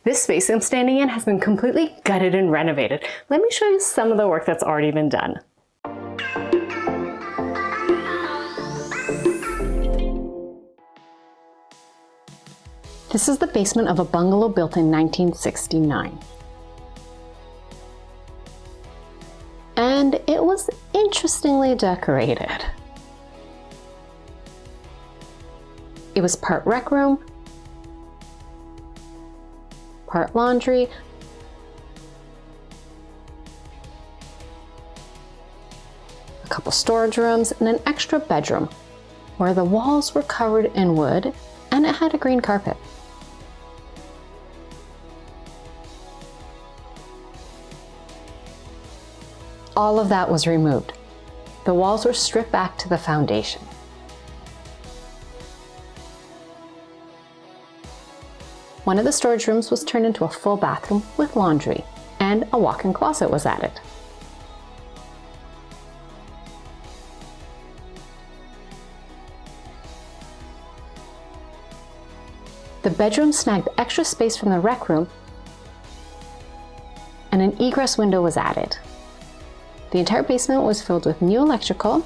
This space I'm standing in has been completely gutted and renovated. Let me show you some of the work that's already been done. This is the basement of a bungalow built in 1969. And it was interestingly decorated. It was part rec room, part laundry, a couple storage rooms, and an extra bedroom where the walls were covered in wood and it had a green carpet. All of that was removed. The walls were stripped back to the foundation. One of the storage rooms was turned into a full bathroom with laundry, and a walk-in closet was added. The bedroom snagged extra space from the rec room, and an egress window was added. The entire basement was filled with new electrical,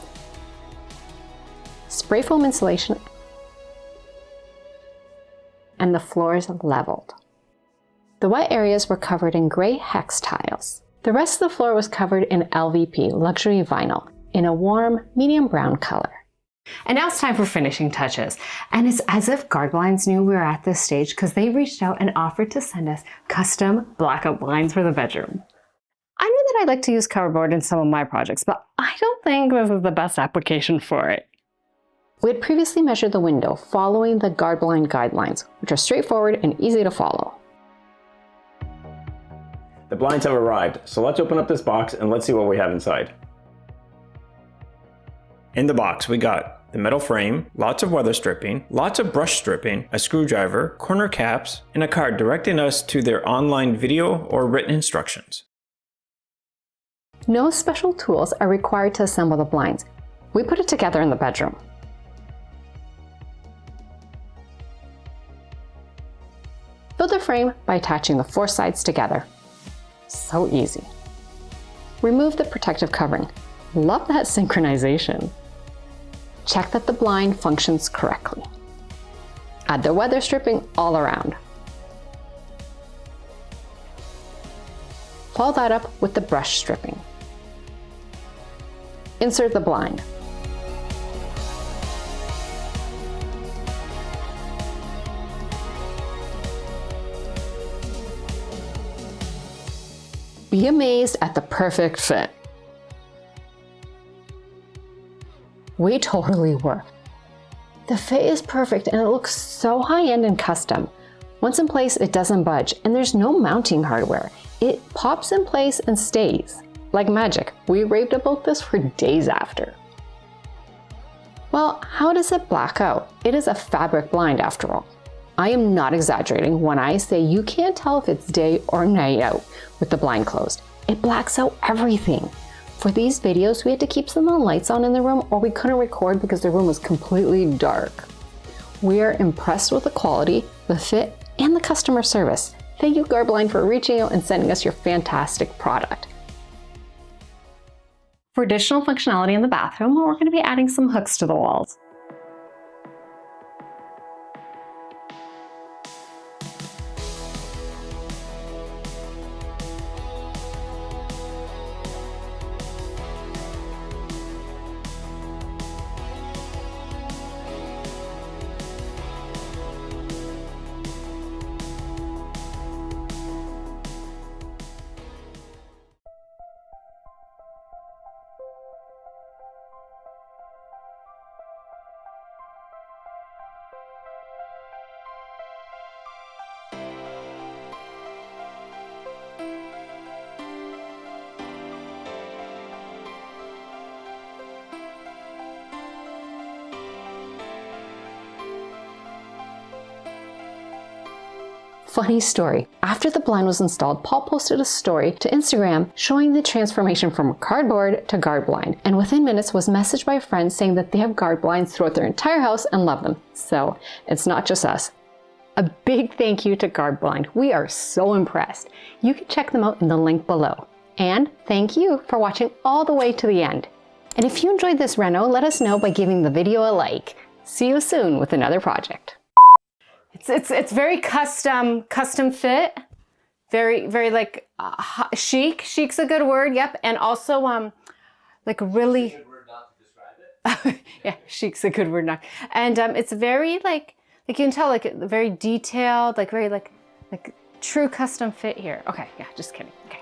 spray foam insulation, and the floors leveled. The wet areas were covered in gray hex tiles. The rest of the floor was covered in LVP, luxury vinyl, in a warm, medium brown color. And now it's time for finishing touches. And it's as if guard blinds knew we were at this stage because they reached out and offered to send us custom blackout blinds for the bedroom. I know that I like to use cardboard in some of my projects, but I don't think this is the best application for it. We had previously measured the window following the guard blind guidelines, which are straightforward and easy to follow. The blinds have arrived, so let's open up this box and let's see what we have inside. In the box, we got the metal frame, lots of weather stripping, lots of brush stripping, a screwdriver, corner caps, and a card directing us to their online video or written instructions. No special tools are required to assemble the blinds. We put it together in the bedroom. Build the frame by attaching the four sides together. So easy. Remove the protective covering. Love that synchronization. Check that the blind functions correctly. Add the weather stripping all around. Follow that up with the brush stripping. Insert the blind. Be amazed at the perfect fit. We totally were. The fit is perfect and it looks so high-end and custom. Once in place, it doesn't budge and there's no mounting hardware. It pops in place and stays. Like magic, we raved about this for days after. Well, how does it black out? It is a fabric blind after all. I am not exaggerating when I say you can't tell if it's day or night out with the blind closed. It blacks out everything. For these videos, we had to keep some of the lights on in the room or we couldn't record because the room was completely dark. We are impressed with the quality, the fit, and the customer service. Thank you, Guardblind, for reaching out and sending us your fantastic product. For additional functionality in the bathroom, we're going to be adding some hooks to the walls. Funny story. After the blind was installed, Paul posted a story to Instagram showing the transformation from cardboard to guard blind, and within minutes was messaged by friends saying that they have guard blinds throughout their entire house and love them. So it's not just us. A big thank you to Guard Blind. We are so impressed. You can check them out in the link below. And thank you for watching all the way to the end. And if you enjoyed this reno, let us know by giving the video a like. See you soon with another project. It's very custom fit. Very like chic. Chic's a good word. Yep. And also like really. Good word not to describe it. Yeah, chic's a good word not. And it's very like you can tell like very detailed, like very like true custom fit here. Okay, yeah, just kidding. Okay.